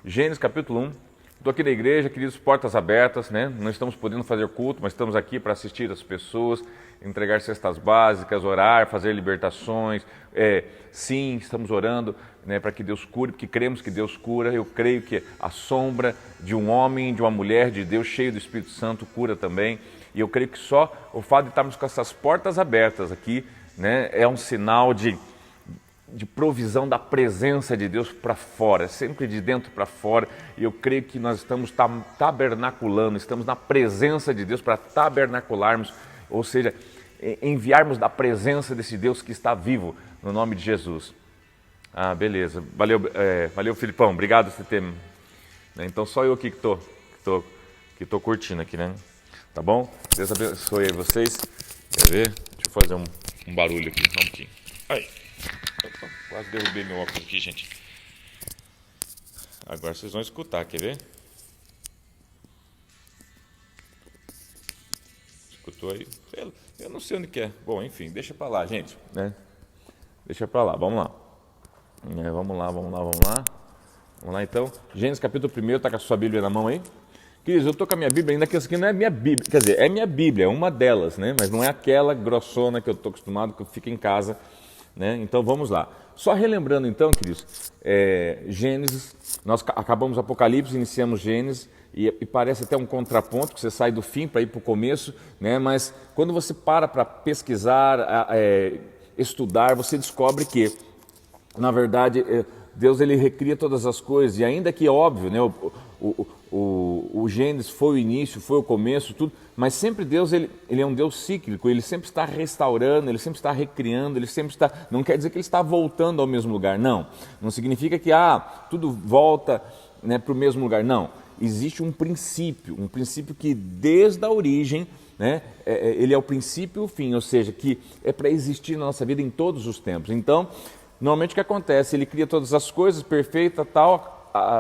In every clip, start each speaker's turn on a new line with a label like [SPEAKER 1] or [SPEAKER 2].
[SPEAKER 1] Gênesis capítulo 1. Estou aqui na igreja, queridos, portas abertas, né? Não estamos podendo fazer culto, mas estamos aqui para assistir as pessoas, entregar cestas básicas, orar, fazer libertações. Sim, estamos orando, né, para que Deus cure, porque cremos que Deus cura. Eu creio que a sombra de um homem, de uma mulher, de Deus cheio do Espírito Santo cura também. E eu creio que só o fato de estarmos com essas portas abertas aqui, né, é um sinal de provisão da presença de Deus para fora, sempre de dentro para fora. E eu creio que nós estamos tabernaculando, estamos na presença de Deus para tabernacularmos, ou seja, enviarmos da presença desse Deus que está vivo, no nome de Jesus. Ah, beleza. Valeu, Filipão, obrigado por você ter. Então só eu aqui que estou curtindo aqui, né? Tá bom? Deus abençoe aí vocês. Quer ver? Deixa eu fazer um barulho aqui, só um pouquinho. Ai. Opa, quase derrubei meu óculos aqui, gente. Agora vocês vão escutar, quer ver? Escutou aí? Eu não sei onde que é. Bom, enfim, deixa pra lá, gente, né? Deixa pra lá, vamos lá. Vamos lá. Vamos lá então. Gênesis capítulo 1, tá com a sua Bíblia na mão aí? Queridos, eu tô com a minha Bíblia ainda, que essa aqui não é minha Bíblia. Quer dizer, é minha Bíblia, é uma delas, né? Mas não é aquela grossona que eu tô acostumado, que eu fico em casa. Né? Então vamos lá. Só relembrando então, queridos, Gênesis, nós acabamos Apocalipse, iniciamos Gênesis, e parece até um contraponto, que você sai do fim para ir para o começo, né? Mas quando você para pesquisar, estudar, você descobre que, na verdade, Deus ele recria todas as coisas, e ainda que óbvio, né, o Gênesis foi o início, foi o começo, tudo, mas sempre Deus ele é um Deus cíclico, ele sempre está restaurando, ele sempre está recriando, ele sempre está, não quer dizer que ele está voltando ao mesmo lugar, não significa que tudo volta, né, para o mesmo lugar, não, existe um princípio que desde a origem, né, ele é o princípio e o fim, ou seja, que é para existir na nossa vida em todos os tempos. Então, normalmente o que acontece? Ele cria todas as coisas, perfeita, tal,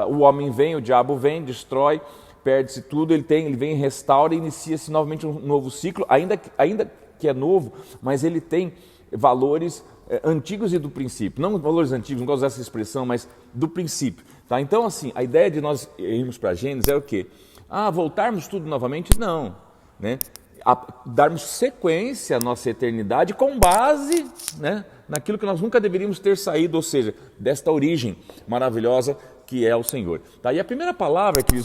[SPEAKER 1] o homem vem, o diabo vem, destrói, perde-se tudo, ele vem, restaura e inicia-se novamente um novo ciclo, ainda que é novo, mas ele tem valores antigos e do princípio, não valores antigos, não gosto dessa expressão, mas do princípio. Tá? Então, assim, a ideia de nós irmos para Gênesis é o quê? Voltarmos tudo novamente? Não, né? Darmos sequência à nossa eternidade com base, né, naquilo que nós nunca deveríamos ter saído, ou seja, desta origem maravilhosa que é o Senhor. Tá? E a primeira palavra que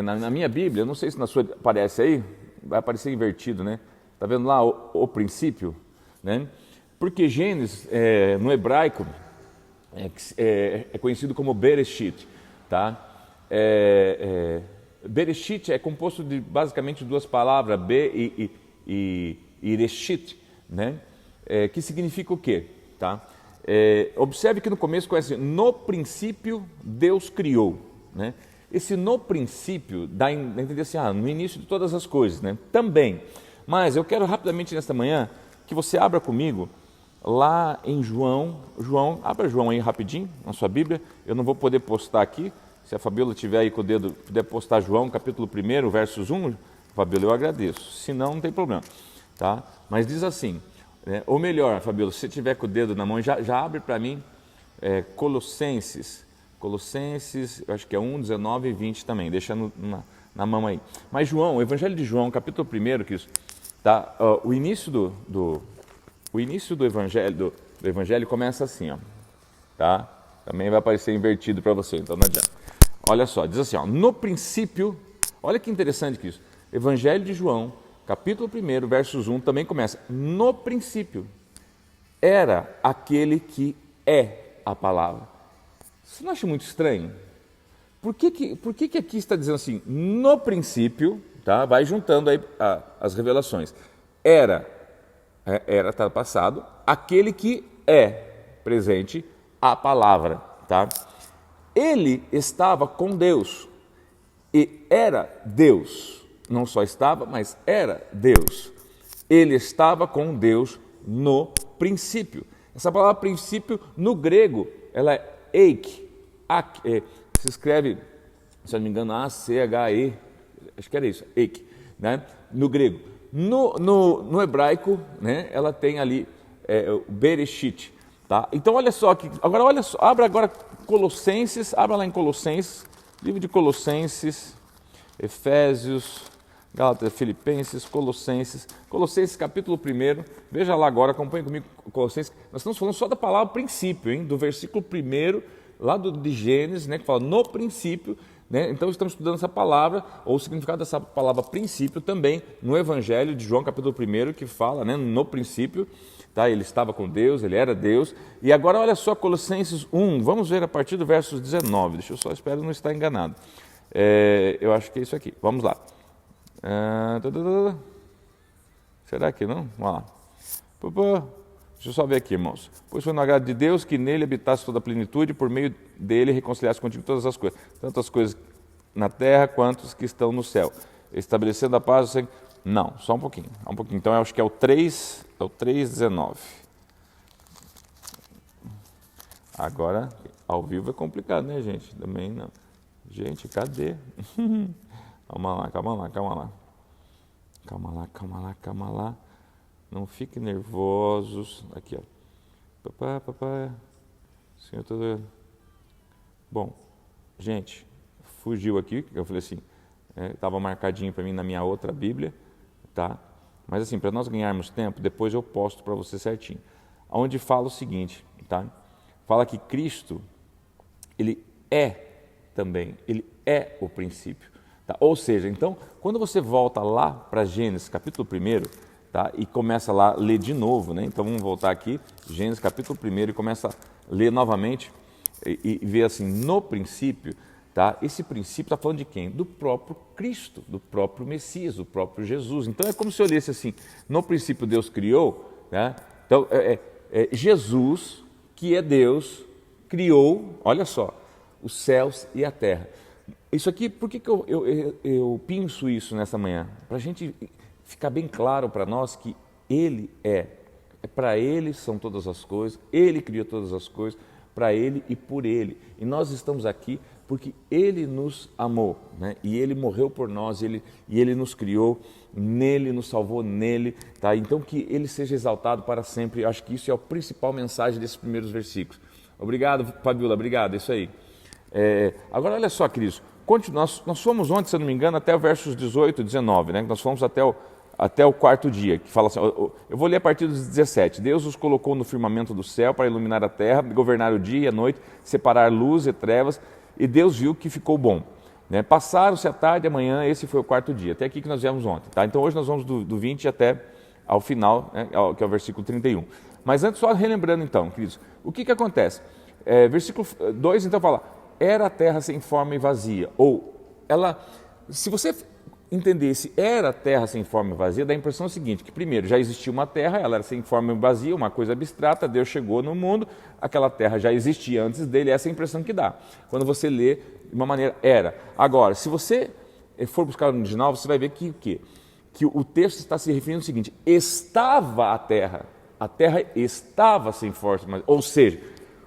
[SPEAKER 1] na minha Bíblia, não sei se na sua aparece aí, vai aparecer invertido, né? Tá vendo lá o princípio, né? Porque Gênesis no hebraico é conhecido como Bereshit, tá? Bereshit é composto de basicamente duas palavras, Be e Reshit, né? Que significa o quê? Tá? Observe que no começo conhece, no princípio Deus criou, né? Esse no princípio dá a entender assim, no início de todas as coisas, né? Também, mas eu quero rapidamente nesta manhã que você abra comigo lá em João, abra João aí rapidinho na sua Bíblia, eu não vou poder postar aqui, se a Fabiola tiver aí com o dedo, puder postar João capítulo 1, versos 1, Fabiola, eu agradeço, se não tem problema, tá? Mas diz assim, ou melhor, Fabiola, se você tiver com o dedo na mão, já abre para mim Colossenses, eu acho que é 1, 19 e 20 também, deixa na mão aí. Mas João, o Evangelho de João, capítulo 1, que isso, tá? O início do Evangelho começa assim, ó, tá? Também vai aparecer invertido para você, então não adianta. Olha só, diz assim, no princípio, olha que interessante que isso, Evangelho de João, capítulo 1, versos 1, também começa, no princípio, era aquele que é a palavra. Você não acha muito estranho? Por que aqui está dizendo assim, no princípio, tá? Vai juntando aí as revelações, era tá passado, aquele que é presente, a palavra, tá? Ele estava com Deus e era Deus, não só estava, mas era Deus. Ele estava com Deus no princípio. Essa palavra princípio, no grego, ela é eik, se escreve, se eu não me engano, A-C-H-E, acho que era isso, eik, né? No grego. No hebraico, né, ela tem ali o Bereshit, Tá? Então olha só aqui, agora olha só, abra agora Colossenses, abra lá em Colossenses, livro de Colossenses, Efésios, Gálatas, Filipenses, Colossenses capítulo 1, veja lá agora, acompanhe comigo Colossenses, nós estamos falando só da palavra princípio, hein? Do versículo 1, lá de Gênesis, né, que fala no princípio, né? Então estamos estudando essa palavra, ou o significado dessa palavra princípio também no Evangelho de João capítulo 1, que fala, né, no princípio, tá? Ele estava com Deus, ele era Deus. E agora olha só Colossenses 1, vamos ver a partir do verso 19, deixa eu só, espero não estar enganado. Eu acho que é isso aqui, vamos lá. Será que não? Vamos lá. Deixa eu só ver aqui, irmãos. Pois foi no agrado de Deus que nele habitasse toda a plenitude, por meio dele reconciliasse contigo todas as coisas, tanto as coisas na terra quanto as que estão no céu, estabelecendo a paz. Não, só um pouquinho. Então eu acho que é o 3:19. Agora, ao vivo é complicado, né, gente? Também não. Gente, cadê? Calma lá. Não fiquem nervosos. Aqui, ó. Papai. Senhor, todo. Bom, gente, fugiu aqui. Eu falei assim, estava marcadinho para mim na minha outra Bíblia, tá? Mas assim, para nós ganharmos tempo, depois eu posto para você certinho. Onde fala o seguinte, tá? Fala que Cristo, ele é também, ele é o princípio. Tá? Ou seja, então, quando você volta lá para Gênesis capítulo 1, tá? E começa lá a ler de novo, né? Então vamos voltar aqui, Gênesis capítulo 1 e começa a ler novamente e ver assim, no princípio, tá? Esse princípio está falando de quem? Do próprio Cristo, do próprio Messias, do próprio Jesus. Então é como se eu lesse assim, no princípio Deus criou, né? Então Jesus, que é Deus, criou, olha só, os céus e a terra. Isso aqui, por que eu pinço isso nessa manhã? Para a gente ficar bem claro para nós que Ele para Ele são todas as coisas, Ele criou todas as coisas, para Ele e por Ele. E nós estamos aqui porque Ele nos amou, né? E Ele morreu por nós, e Ele nos criou, nele, nos salvou nele, tá? Então que Ele seja exaltado para sempre. Eu acho que isso é a principal mensagem desses primeiros versículos. Obrigado, Fabiola, obrigado, isso aí. Agora olha só, queridos, nós fomos ontem, se eu não me engano, até o versos 18 e 19, né? Nós fomos até o quarto dia, que fala assim, eu vou ler a partir dos 17. Deus os colocou no firmamento do céu para iluminar a terra, governar o dia e a noite, separar luz e trevas, e Deus viu que ficou bom. Né? Passaram-se a tarde e a manhã, esse foi o quarto dia, até aqui que nós viemos ontem. Tá? Então hoje nós vamos do 20 até ao final, né? Que é o versículo 31. Mas antes, só relembrando então, queridos, o que acontece? Versículo 2 então fala, era a terra sem forma e vazia, ou ela, se você entendesse, era a terra sem forma e vazia, dá a impressão seguinte, que primeiro já existia uma terra, ela era sem forma e vazia, uma coisa abstrata, Deus chegou no mundo, aquela terra já existia antes dele, essa é a impressão que dá. Quando você lê de uma maneira, era. Agora, se você for buscar no original, você vai ver que o texto está se referindo ao seguinte, estava a terra estava sem forma, ou seja,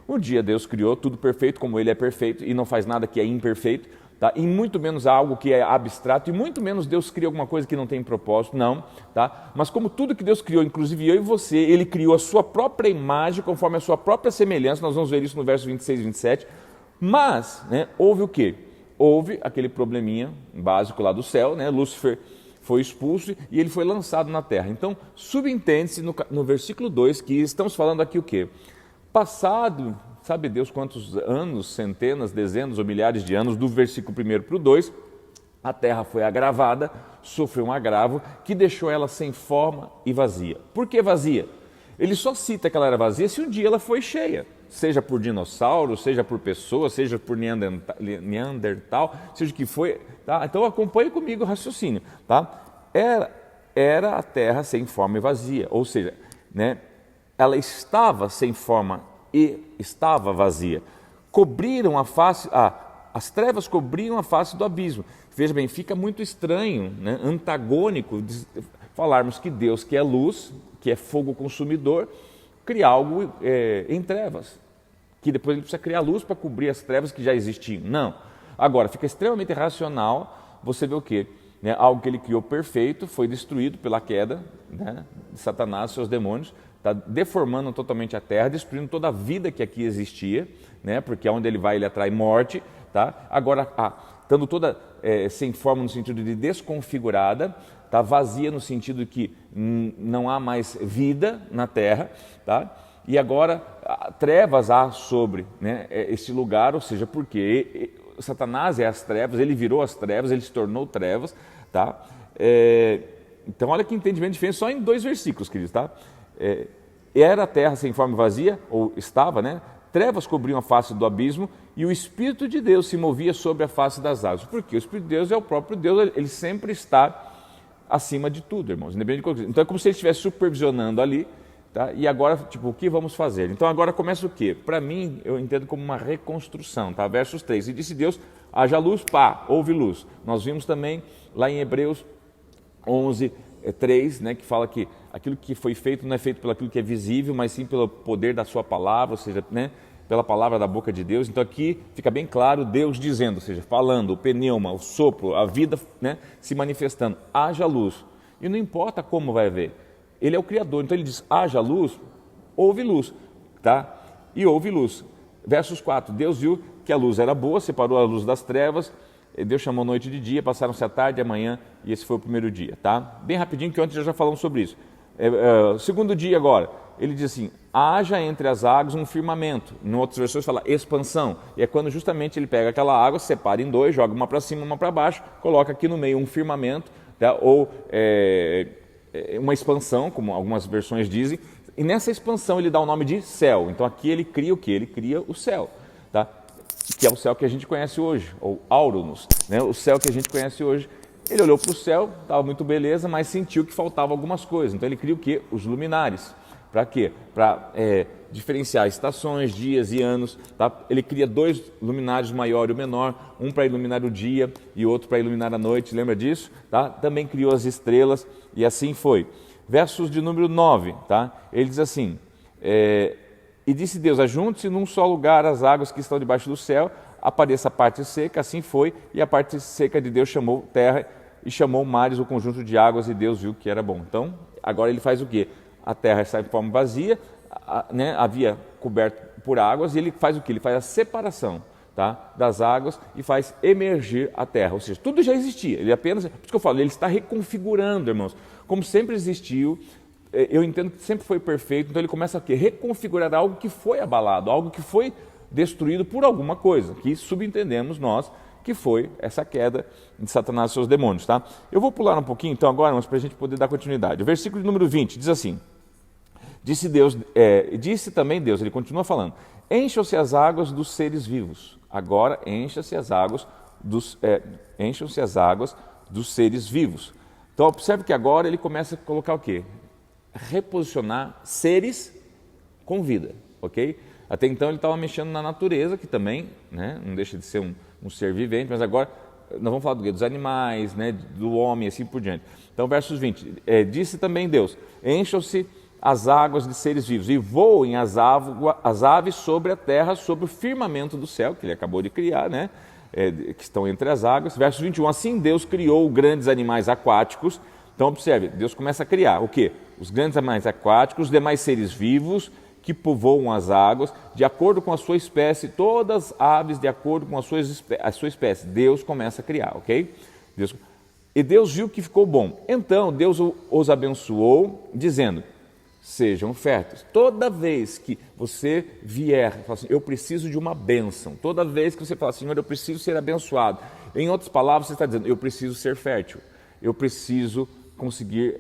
[SPEAKER 1] um dia Deus criou tudo perfeito, como Ele é perfeito, e não faz nada que é imperfeito, tá? E muito menos algo que é abstrato, e muito menos Deus cria alguma coisa que não tem propósito, não. Tá? Mas como tudo que Deus criou, inclusive eu e você, Ele criou a sua própria imagem, conforme a sua própria semelhança, nós vamos ver isso no verso 26 e 27, mas, né, houve o quê? Houve aquele probleminha básico lá do céu, né? Lúcifer foi expulso e ele foi lançado na terra. Então, subentende-se no versículo 2 que estamos falando aqui o quê? Passado, sabe Deus quantos anos, centenas, dezenas ou milhares de anos, do versículo 1 para o 2, a terra foi agravada, sofreu um agravo que deixou ela sem forma e vazia. Por que vazia? Ele só cita que ela era vazia se um dia ela foi cheia, seja por dinossauro, seja por pessoa, seja por Neandertal, seja o que foi. Tá? Então acompanhe comigo o raciocínio. Tá? Era a terra sem forma e vazia, ou seja, né, ela estava sem forma e estava vazia. Cobriram a face, as trevas cobriam a face do abismo. Veja bem, fica muito estranho, né, antagônico, falarmos que Deus, que é luz, que é fogo consumidor, cria algo em trevas, que depois ele precisa criar luz para cobrir as trevas que já existiam. Não. Agora, fica extremamente irracional você ver o quê? Né, algo que ele criou perfeito, foi destruído pela queda, né, de Satanás e seus demônios, está deformando totalmente a terra, destruindo toda a vida que aqui existia, né? Porque onde ele vai, ele atrai morte. Tá? Agora, estando toda sem forma no sentido de desconfigurada, tá? Vazia no sentido de que não há mais vida na terra, tá? E agora trevas há sobre, né, esse lugar, ou seja, porque Satanás é as trevas, ele virou as trevas, ele se tornou trevas, tá? Então olha que entendimento diferente só em 2 versículos, queridos, tá? Era a terra sem forma e vazia, ou estava, né? Trevas cobriam a face do abismo e o Espírito de Deus se movia sobre a face das águas. Por quê? O Espírito de Deus é o próprio Deus, ele sempre está acima de tudo, irmãos, independente de qualquer coisa. Então é como se ele estivesse supervisionando ali, tá? E agora, tipo, o que vamos fazer? Então agora começa o quê? Para mim, eu entendo como uma reconstrução, tá? Versos 3, e disse Deus, haja luz, pá, houve luz. Nós vimos também lá em Hebreus 11, 3, né, que fala que aquilo que foi feito não é feito pelo aquilo que é visível, mas sim pelo poder da sua palavra, ou seja, né, pela palavra da boca de Deus. Então aqui fica bem claro Deus dizendo, ou seja, falando, o pneuma, o sopro, a vida, né, se manifestando, haja luz. E não importa como vai haver, ele é o Criador, então ele diz, haja luz, houve luz, tá? E houve luz. Versos 4, Deus viu que a luz era boa, separou a luz das trevas, Deus chamou noite de dia, passaram-se a tarde e a manhã, e esse foi o primeiro dia, tá? Bem rapidinho, que ontem já falamos sobre isso. Segundo dia agora, ele diz assim, haja entre as águas um firmamento. Em outras versões fala expansão, e é quando justamente ele pega aquela água, separa em 2, joga uma para cima, uma para baixo, coloca aqui no meio um firmamento, tá? Ou uma expansão, como algumas versões dizem, e nessa expansão ele dá o nome de céu. Então aqui ele cria o quê? Ele cria o céu, tá? Que é o céu que a gente conhece hoje, ou Aurunus, né? O céu que a gente conhece hoje. Ele olhou para o céu, estava muito beleza, mas sentiu que faltava algumas coisas. Então ele cria o quê? Os luminares. Para quê? Para diferenciar estações, dias e anos. Tá? Ele cria 2 luminares, o maior e o menor, um para iluminar o dia e outro para iluminar a noite, lembra disso? Tá? Também criou as estrelas e assim foi. Versos de número 9, tá? Ele diz assim, e disse Deus, ajunte-se num só lugar as águas que estão debaixo do céu, apareça a parte seca, assim foi, e a parte seca de Deus chamou terra e chamou mares o conjunto de águas, e Deus viu que era bom. Então, agora ele faz o quê? A terra está em forma vazia, né, havia coberto por águas, e ele faz o quê? Ele faz a separação, tá, das águas e faz emergir a terra, ou seja, tudo já existia, ele apenas, por isso que eu falo, ele está reconfigurando, irmãos, como sempre existiu. Eu entendo que sempre foi perfeito, então ele começa a quê? Reconfigurar algo que foi abalado, algo que foi destruído por alguma coisa, que subentendemos nós que foi essa queda de Satanás e seus demônios, tá? Eu vou pular um pouquinho então agora, mas para a gente poder dar continuidade. O versículo de número 20 diz assim, disse também Deus, ele continua falando, encham-se as águas dos seres vivos, agora encham-se as águas dos seres vivos. Então observe que agora ele começa a colocar o quê? Reposicionar seres com vida, ok? Até então ele estava mexendo na natureza, que também, né, não deixa de ser um ser vivente, mas agora nós vamos falar dos animais, né, do homem, assim por diante. Então, versos 20, disse também Deus, encham-se as águas de seres vivos e voem as aves sobre a terra, sobre o firmamento do céu, que ele acabou de criar, né, que estão entre as águas. Versos 21, assim Deus criou grandes animais aquáticos. Então, observe, Deus começa a criar o quê? Os grandes animais aquáticos, os demais seres vivos que povoam as águas, de acordo com a sua espécie, todas as aves de acordo com a sua espécie. Deus começa a criar, ok? E Deus viu que ficou bom. Então, Deus os abençoou, dizendo, sejam férteis. Toda vez que você vier, fala assim, eu preciso de uma bênção. Toda vez que você fala, Senhor, eu preciso ser abençoado. Em outras palavras, você está dizendo, eu preciso ser fértil. Eu preciso conseguir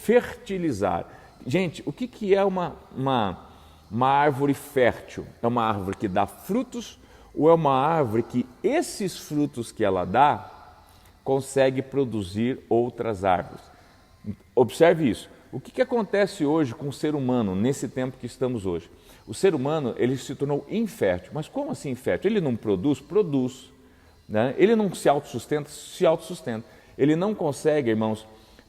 [SPEAKER 1] fertilizar. Gente, o que é uma árvore fértil? É uma árvore que dá frutos ou é uma árvore que esses frutos que ela dá consegue produzir outras árvores? Observe isso. O que acontece hoje com o ser humano nesse tempo que estamos hoje? O ser humano ele se tornou infértil. Mas como assim infértil? Ele não produz? Produz. Né? Ele não se autossustenta? Se autossustenta. Ele não consegue, irmãos,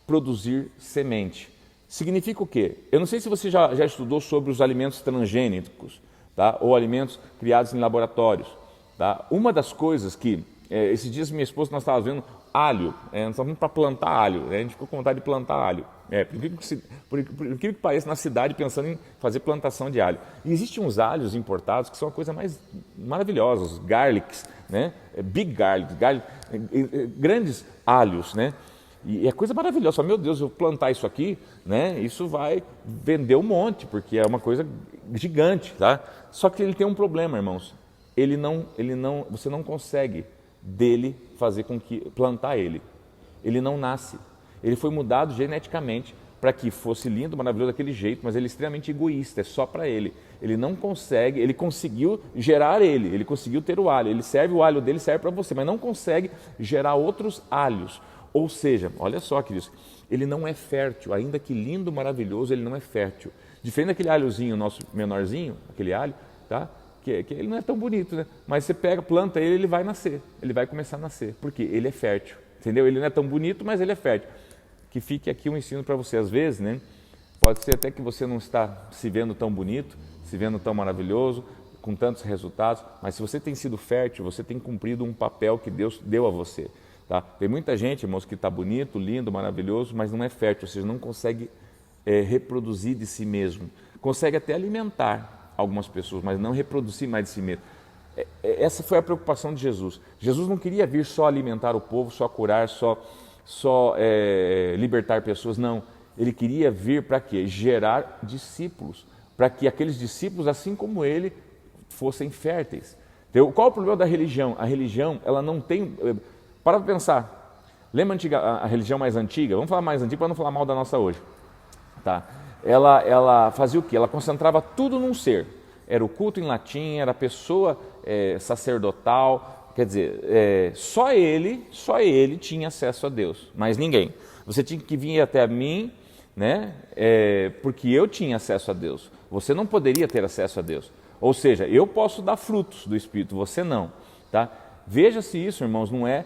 [SPEAKER 1] produzir semente. Significa o quê? Eu não sei se você já estudou sobre os alimentos transgênicos, tá? Ou alimentos criados em laboratórios. Tá? Uma das coisas que esses dias minha esposa, nós estávamos vendo alho, nós estávamos para plantar alho, né? A gente ficou com vontade de plantar alho. Por incrível que pareça, na cidade pensando em fazer plantação de alho. E existem uns alhos importados que são a coisa mais maravilhosa, os garlics, né? Big garlic, grandes alhos, né? E é coisa maravilhosa. Só, meu Deus, eu plantar isso aqui, né? Isso vai vender um monte, porque é uma coisa gigante, tá? Só que ele tem um problema, irmãos. Você não consegue dele fazer com que plantar ele. Ele não nasce. Ele foi mudado geneticamente para que fosse lindo, maravilhoso daquele jeito, mas ele é extremamente egoísta, é só para ele. Ele não consegue, ele conseguiu gerar ele conseguiu ter o alho, o alho dele serve para você, mas não consegue gerar outros alhos. Ou seja, olha só, queridos, ele não é fértil, ainda que lindo, maravilhoso, ele não é fértil. Diferente daquele alhozinho nosso menorzinho, aquele alho, tá? Que ele não é tão bonito, né? Mas você pega, planta ele vai nascer, ele vai começar a nascer, porque ele é fértil, entendeu? Ele não é tão bonito, mas ele é fértil. Que fique aqui um ensino para você, às vezes, né? Pode ser até que você não está se vendo tão bonito, se vendo tão maravilhoso, com tantos resultados, mas se você tem sido fértil, você tem cumprido um papel que Deus deu a você, tá? Tem muita gente, irmãos, que está bonito, lindo, maravilhoso, mas não é fértil, ou seja, não consegue reproduzir de si mesmo. Consegue até alimentar algumas pessoas, mas não reproduzir mais de si mesmo. Essa foi a preocupação de Jesus. Jesus não queria vir só alimentar o povo, só curar, só libertar pessoas, não. Ele queria vir para quê? Gerar discípulos, para que aqueles discípulos, assim como ele, fossem férteis. Então, qual é o problema da religião? A religião, ela não tem... Para pensar, lembra a religião mais antiga? Vamos falar mais antiga para não falar mal da nossa hoje. Tá? Ela fazia o quê? Ela concentrava tudo num ser. Era o culto em latim, era a pessoa sacerdotal. Quer dizer, só ele tinha acesso a Deus, mais ninguém. Você tinha que vir até a mim, né? Porque eu tinha acesso a Deus. Você não poderia ter acesso a Deus. Ou seja, eu posso dar frutos do Espírito, você não. Tá? Veja se isso, irmãos, não é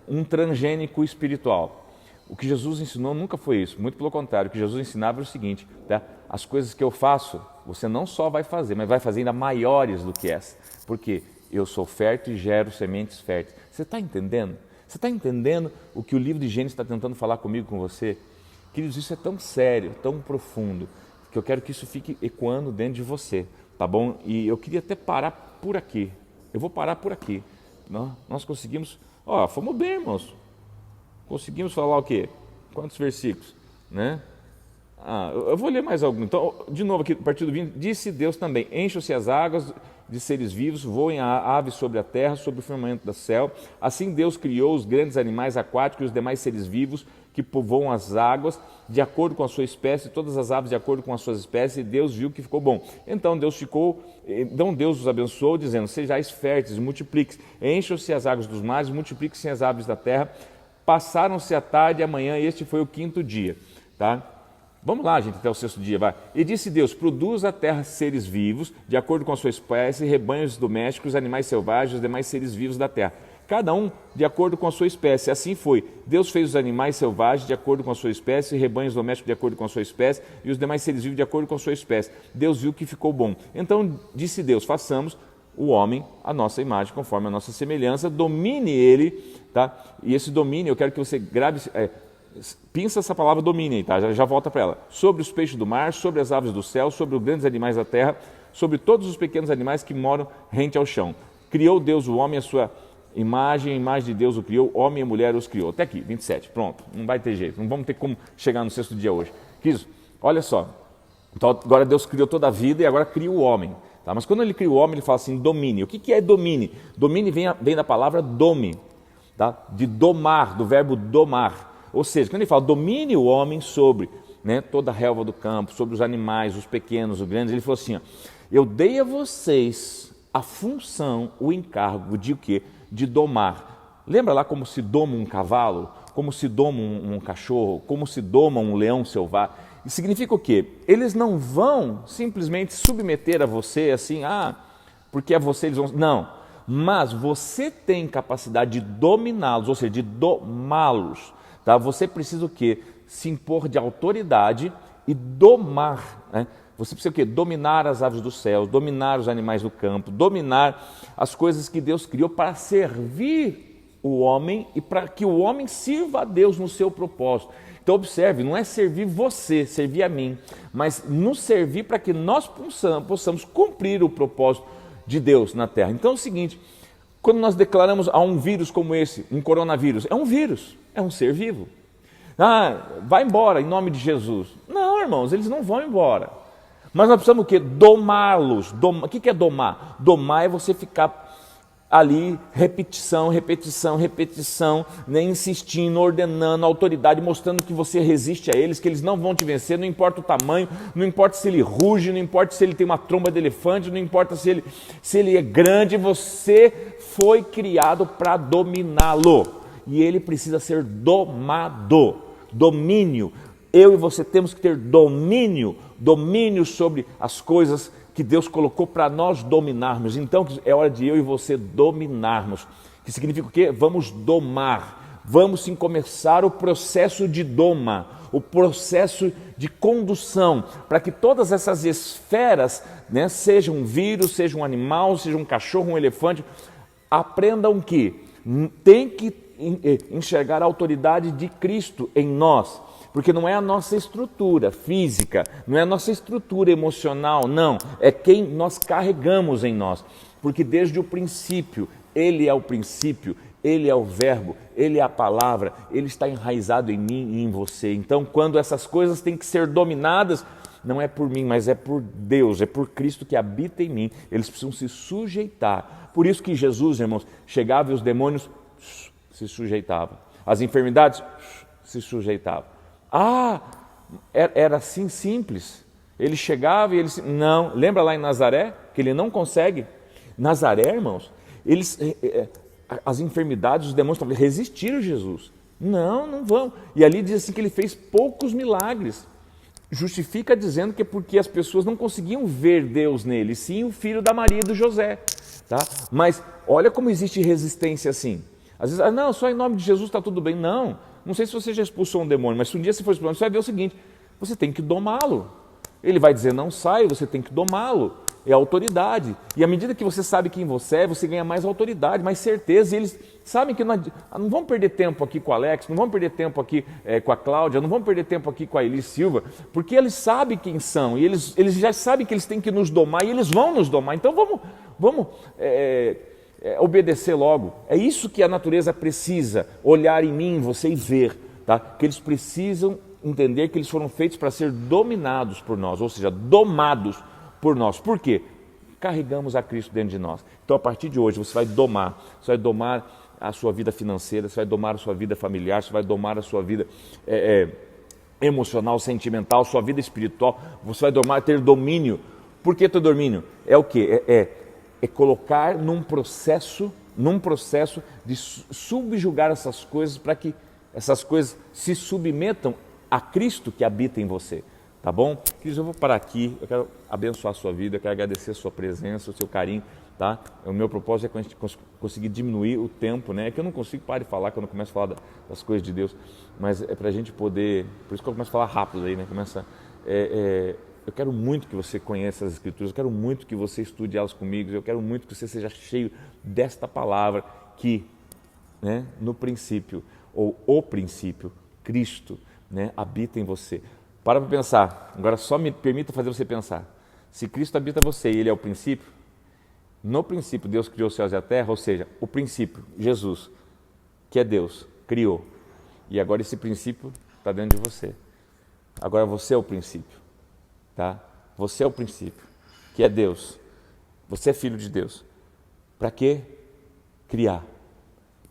[SPEAKER 1] um transgênico espiritual. O que Jesus ensinou nunca foi isso, muito pelo contrário. O que Jesus ensinava é o seguinte, tá? As coisas que eu faço, você não só vai fazer, mas vai fazer ainda maiores do que essa. Por quê? Eu sou fértil e gero sementes férteis. Você está entendendo? Você está entendendo o que o livro de Gênesis está tentando falar comigo, com você? Queridos, isso é tão sério, tão profundo, que eu quero que isso fique ecoando dentro de você, tá bom? E eu queria até parar por aqui. Eu vou parar por aqui. Nós conseguimos... fomos bem, irmãos. Conseguimos falar o quê? Quantos versículos? Né? Eu vou ler mais algum. Então, de novo aqui, a partir do 20, disse Deus também, encham-se as águas de seres vivos, voem aves sobre a terra, sobre o firmamento do céu. Assim Deus criou os grandes animais aquáticos e os demais seres vivos que povoam as águas, de acordo com a sua espécie, todas as aves de acordo com as suas espécies, e Deus viu que ficou bom. Então Deus os abençoou, dizendo, sejais férteis, multipliquem, encham-se as águas dos mares, multipliquem-se as aves da terra. Passaram-se a tarde e a manhã, e este foi o 5º dia. Tá? Vamos lá, gente, até o 6º dia, vai. E disse Deus, produz a terra seres vivos, de acordo com a sua espécie, rebanhos domésticos, animais selvagens, os demais seres vivos da terra. Cada um de acordo com a sua espécie. Assim foi. Deus fez os animais selvagens de acordo com a sua espécie, rebanhos domésticos de acordo com a sua espécie, e os demais seres vivos de acordo com a sua espécie. Deus viu que ficou bom. Então disse Deus, façamos o homem à nossa imagem, conforme a nossa semelhança, domine ele, tá? E esse domínio, eu quero que você grave, pinça essa palavra domine aí, tá? Já volta para ela. Sobre os peixes do mar, sobre as aves do céu, sobre os grandes animais da terra, sobre todos os pequenos animais que moram rente ao chão. Criou Deus o homem à sua imagem, a imagem de Deus o criou, homem e mulher os criou. Até aqui, 27, pronto, não vai ter jeito, não vamos ter como chegar no 6º dia hoje. Queridos, olha só, então, agora Deus criou toda a vida e agora cria o homem. Tá? Mas quando ele cria o homem, ele fala assim, domine. O que é domine? Domine vem da palavra dome, tá? De domar, do verbo domar. Ou seja, quando ele fala domine o homem sobre, né, toda a relva do campo, sobre os animais, os pequenos, os grandes, ele falou assim, eu dei a vocês a função, o encargo de o quê? De domar. Lembra lá como se doma um cavalo? Como se doma um cachorro? Como se doma um leão selvagem? Isso significa o quê? Eles não vão simplesmente submeter a você assim, porque a você eles vão... Não, mas você tem capacidade de dominá-los, ou seja, de domá-los. Tá? Você precisa o quê? Se impor de autoridade e domar, né? Você precisa o quê? Dominar as aves dos céus, dominar os animais do campo, dominar as coisas que Deus criou para servir o homem e para que o homem sirva a Deus no seu propósito. Então observe, não é servir você, servir a mim, mas nos servir para que nós possamos cumprir o propósito de Deus na Terra. Então é o seguinte, quando nós declaramos a um vírus como esse, um coronavírus, é um vírus, é um ser vivo. Vai embora em nome de Jesus. Não, irmãos, eles não vão embora. Mas nós precisamos o quê? Domá-los. O que é domar? Domar é você ficar ali, repetição, né, insistindo, ordenando, autoridade, mostrando que você resiste a eles, que eles não vão te vencer, não importa o tamanho, não importa se ele ruge, não importa se ele tem uma tromba de elefante, não importa se ele é grande, você foi criado para dominá-lo. E ele precisa ser domado. Domínio. Eu e você temos que ter domínio sobre as coisas que Deus colocou para nós dominarmos. Então é hora de eu e você dominarmos. Que significa o quê? Vamos domar. Vamos sim começar o processo de doma, o processo de condução, para que todas essas esferas, né, seja um vírus, seja um animal, seja um cachorro, um elefante, aprendam que tem que enxergar a autoridade de Cristo em nós, porque não é a nossa estrutura física, não é a nossa estrutura emocional, não, é quem nós carregamos em nós, porque desde o princípio, Ele é o princípio, Ele é o verbo, Ele é a palavra, Ele está enraizado em mim e em você. Então, quando essas coisas têm que ser dominadas, não é por mim, mas é por Deus, é por Cristo que habita em mim, eles precisam se sujeitar. Por isso que Jesus, irmãos, chegava e os demônios se sujeitavam, as enfermidades se sujeitavam. Era assim simples. Ele chegava e ele... Não, lembra lá em Nazaré, que ele não consegue? Nazaré, irmãos, as enfermidades, os demônios resistiram a Jesus. Não vão. E ali diz assim que ele fez poucos milagres. Justifica dizendo que é porque as pessoas não conseguiam ver Deus nele, sim o filho da Maria e do José. Tá? Mas olha como existe resistência assim. Às vezes, não, só em nome de Jesus está tudo bem. Não sei se você já expulsou um demônio, mas se um dia você for expulso, você vai ver o seguinte, você tem que domá-lo. Ele vai dizer, não sai, você tem que domá-lo. É autoridade. E à medida que você sabe quem você é, você ganha mais autoridade, mais certeza. E eles sabem que não vão perder tempo aqui com o Alex, não vão perder tempo aqui com a Cláudia, não vão perder tempo aqui com a Elis Silva, porque eles sabem quem são, e eles já sabem que eles têm que nos domar, e eles vão nos domar. Então vamos obedecer logo. É isso que a natureza precisa, olhar em mim, em você e ver, tá? Que eles precisam entender que eles foram feitos para ser dominados por nós, ou seja, domados por nós. Por quê? Carregamos a Cristo dentro de nós. Então a partir de hoje você vai domar a sua vida financeira, você vai domar a sua vida familiar, você vai domar a sua vida emocional, sentimental, sua vida espiritual, você vai ter domínio. Por que ter domínio? É o quê? É colocar num processo de subjugar essas coisas para que essas coisas se submetam a Cristo que habita em você, tá bom? Queridos, eu vou parar aqui, eu quero abençoar a sua vida, eu quero agradecer a sua presença, o seu carinho, tá? O meu propósito é conseguir diminuir o tempo, né? É que eu não consigo parar de falar quando eu começo a falar das coisas de Deus, mas é para a gente poder, por isso que eu começo a falar rápido aí, né? Eu quero muito que você conheça as Escrituras, eu quero muito que você estude elas comigo, eu quero muito que você seja cheio desta palavra que, né, no princípio, ou o princípio, Cristo, né, habita em você. Para pensar, agora só me permita fazer você pensar. Se Cristo habita você e Ele é o princípio, no princípio Deus criou os céus e a terra, ou seja, o princípio, Jesus, que é Deus, criou. E agora esse princípio está dentro de você. Agora você é o princípio. Tá? Você é o princípio, que é Deus. Você é filho de Deus. Para quê? Criar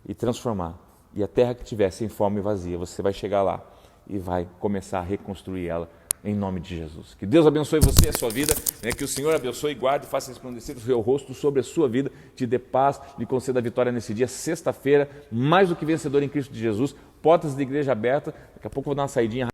[SPEAKER 1] e transformar. E a terra que tiver sem fome e vazia, você vai chegar lá e vai começar a reconstruir ela em nome de Jesus. Que Deus abençoe você e a sua vida, né? Que o Senhor abençoe e guarde, faça resplandecer o seu rosto sobre a sua vida, te dê paz, lhe conceda a vitória nesse dia, sexta-feira, mais do que vencedor em Cristo de Jesus, portas da igreja aberta. Daqui a pouco eu vou dar uma saidinha.